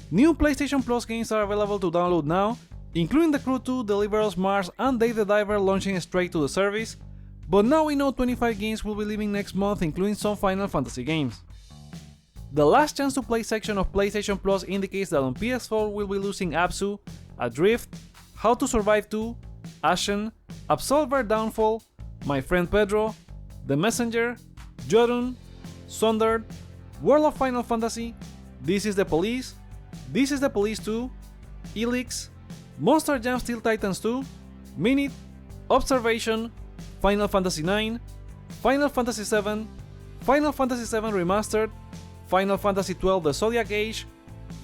New PlayStation Plus games are available to download now, including The Crew 2, Deliverance Mars, and Dave the Diver launching straight to the service, but now we know 25 games will be leaving next month, including some Final Fantasy games. The last chance to play section of PlayStation Plus indicates that on PS4 we'll be losing Absu, Adrift, How to Survive 2, Ashen, Absolver Downfall, My Friend Pedro, The Messenger, Jotun, Sundered, World of Final Fantasy, This is the Police 2, Elix, Monster Jam Steel Titans 2, Minute, Observation, Final Fantasy IX, Final Fantasy VII, Final Fantasy VII Remastered, Final Fantasy XII The Zodiac Age,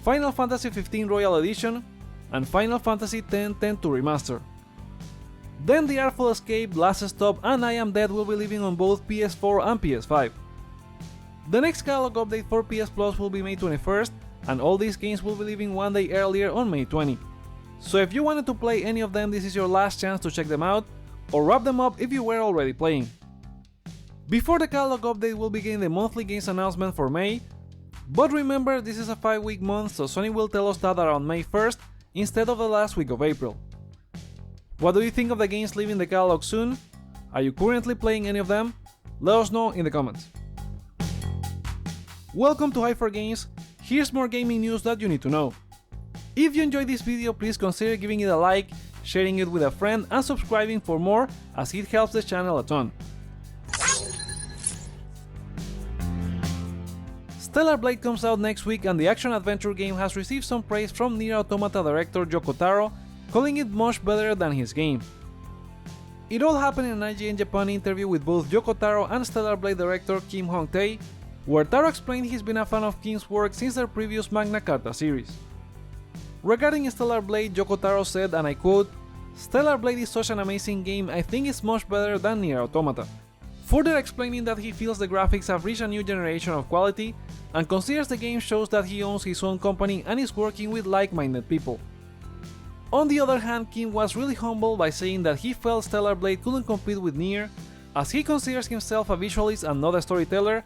Final Fantasy XV Royal Edition, and Final Fantasy X-10 to Remaster. Then The Artful Escape, Last Stop, and I Am Dead will be leaving on both PS4 and PS5. The next catalog update for PS Plus will be May 21st, and all these games will be leaving one day earlier on May 20. So if you wanted to play any of them, this is your last chance to check them out, or wrap them up if you were already playing. Before the catalog update, we'll begin the monthly games announcement for May, but remember this is a 5-week month, so Sony will tell us that around May 1st instead of the last week of April. What do you think of the games leaving the catalog soon? Are you currently playing any of them? Let us know in the comments. Welcome to Hyper Games. Here's more gaming news that you need to know. If you enjoyed this video, please consider giving it a like, sharing it with a friend, and subscribing for more, as it helps the channel a ton. Stellar Blade comes out next week, and the action-adventure game has received some praise from Nier Automata director Yoko Taro, calling it much better than his game. It all happened in an IGN Japan interview with both Yoko Taro and Stellar Blade director Kim Hong-tae, where Taro explained he's been a fan of Kim's work since their previous Magna Carta series. Regarding Stellar Blade, Yoko Taro said, and I quote, "Stellar Blade is such an amazing game, I think it's much better than Nier Automata." Further explaining that he feels the graphics have reached a new generation of quality, and considers the game shows that he owns his own company and is working with like-minded people. On the other hand, Kim was really humble by saying that he felt Stellar Blade couldn't compete with Nier, as he considers himself a visualist and not a storyteller,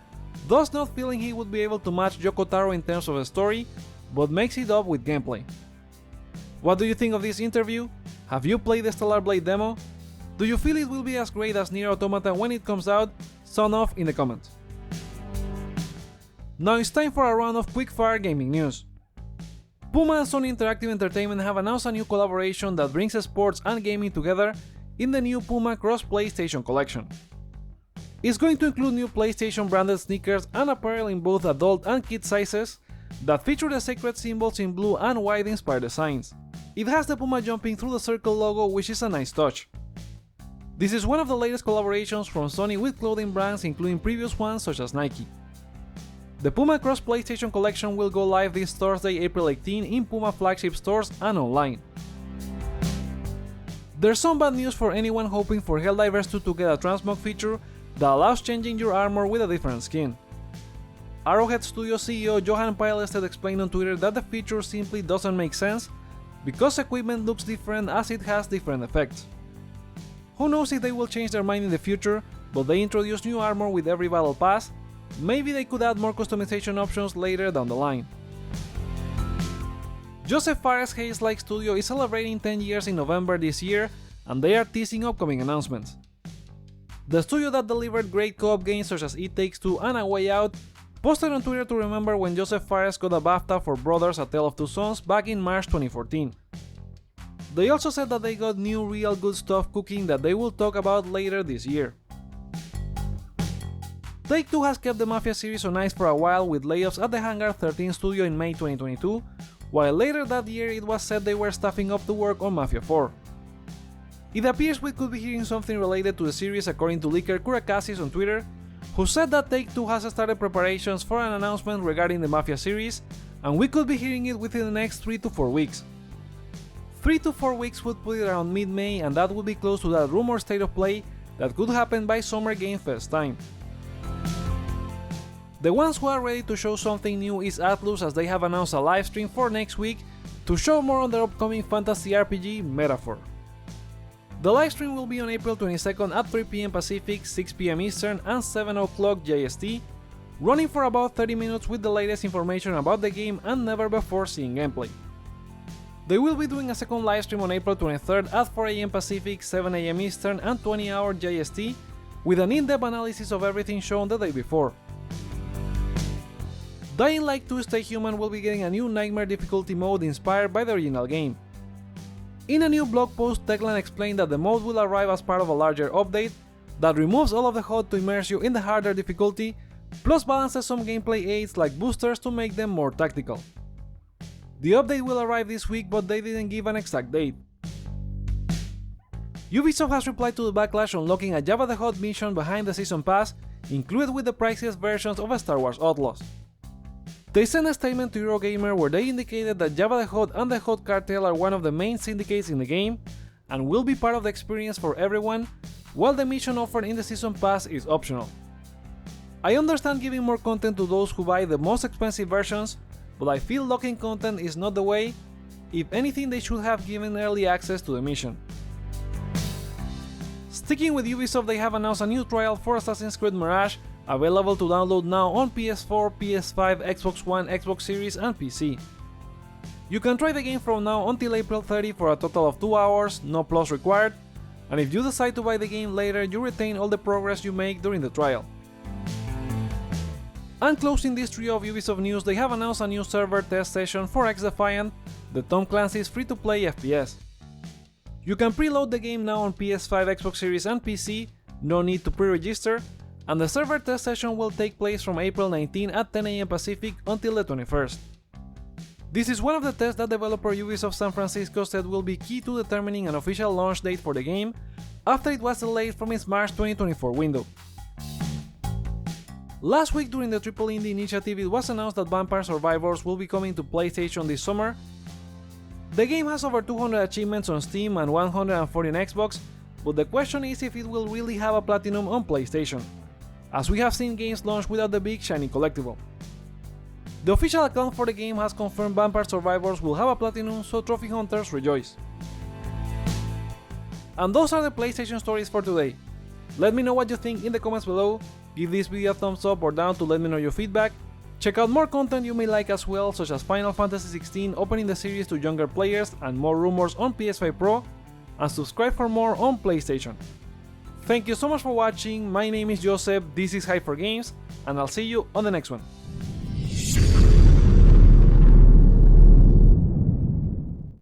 thus not feeling he would be able to match Yoko Taro in terms of a story, but makes it up with gameplay. What do you think of this interview? Have you played the Stellar Blade demo? Do you feel it will be as great as Nier Automata when it comes out? Sound off in the comments. Now it's time for a round of quick-fire gaming news. Puma and Sony Interactive Entertainment have announced a new collaboration that brings sports and gaming together in the new Puma Cross PlayStation collection. It's going to include new PlayStation branded sneakers and apparel in both adult and kid sizes that feature the sacred symbols in blue and white inspired designs. It has the Puma jumping through the circle logo, which is a nice touch. This is one of the latest collaborations from Sony with clothing brands, including previous ones such as Nike. The Puma Cross PlayStation collection will go live this Thursday, April 18 in Puma flagship stores and online. There's some bad news for anyone hoping for Helldivers 2 to get a Transmog feature that allows changing your armor with a different skin. Arrowhead Studio CEO Johan Pilestedt explained on Twitter that the feature simply doesn't make sense because equipment looks different as it has different effects. Who knows if they will change their mind in the future, but they introduce new armor with every battle pass. Maybe they could add more customization options later down the line. Joseph Fares' Haze-like studio is celebrating 10 years in November this year, and they are teasing upcoming announcements. The studio that delivered great co-op games such as It Takes Two and A Way Out posted on Twitter to remember when Joseph Fares got a BAFTA for Brothers: A Tale of Two Sons back in March 2014. They also said that they got new real good stuff cooking that they will talk about later this year. Take-Two has kept the Mafia series on ice for a while with layoffs at the Hangar 13 studio in May 2022, while later that year it was said they were staffing up to work on Mafia 4. It appears we could be hearing something related to the series according to leaker Kurakasis on Twitter, who said that Take-Two has started preparations for an announcement regarding the Mafia series, and we could be hearing it within the next 3 to 4 weeks. 3 to 4 weeks would put it around mid-May, and that would be close to that rumored state of play that could happen by Summer Game Fest time. The ones who are ready to show something new is Atlus, as they have announced a livestream for next week to show more on their upcoming fantasy RPG Metaphor. The livestream will be on April 22nd at 3 PM Pacific, 6 PM Eastern and 7 o'clock JST, running for about 30 minutes with the latest information about the game and never before seen gameplay. They will be doing a second livestream on April 23rd at 4 AM Pacific, 7 AM Eastern and 20 hour JST, with an in-depth analysis of everything shown the day before. Dying Light 2 Stay Human will be getting a new Nightmare difficulty mode inspired by the original game. In a new blog post, Techland explained that the mode will arrive as part of a larger update that removes all of the HUD to immerse you in the harder difficulty, plus balances some gameplay aids like boosters to make them more tactical. The update will arrive this week, but they didn't give an exact date. Ubisoft has replied to the Backlash unlocking a Java the Hutt mission behind the Season Pass, included with the priciest versions of Star Wars Outlaws. They sent a statement to Eurogamer where they indicated that Java the Hutt and the Hutt Cartel are one of the main syndicates in the game, and will be part of the experience for everyone, while the mission offered in the Season Pass is optional. I understand giving more content to those who buy the most expensive versions, but I feel locking content is not the way. If anything, they should have given early access to the mission. Sticking with Ubisoft, they have announced a new trial for Assassin's Creed Mirage, available to download now on PS4, PS5, Xbox One, Xbox Series and PC. You can try the game from now until April 30 for a total of 2 hours, no plus required, and if you decide to buy the game later, you retain all the progress you make during the trial. And closing this trio of Ubisoft news, they have announced a new server test session for XDefiant, the Tom Clancy's free-to-play FPS. You can preload the game now on PS5, Xbox Series and PC, no need to pre-register, and the server test session will take place from April 19 at 10 AM Pacific until the 21st. This is one of the tests that developer Ubisoft San Francisco said will be key to determining an official launch date for the game, after it was delayed from its March 2024 window. Last week during the Triple Indie Initiative, it was announced that Vampire Survivors will be coming to PlayStation this summer. The game has over 200 achievements on Steam and 140 on Xbox, but the question is if it will really have a platinum on PlayStation, as we have seen games launch without the big shiny collectible. The official account for the game has confirmed Vampire Survivors will have a platinum, so trophy hunters rejoice. And those are the PlayStation stories for today. Let me know what you think in the comments below, give this video a thumbs up or down to let me know your feedback. Check out more content you may like as well, such as Final Fantasy XVI opening the series to younger players and more rumors on PS5 Pro, and subscribe for more on PlayStation. Thank you so much for watching, my name is Joseph, this is Hype for Games, and I'll see you on the next one.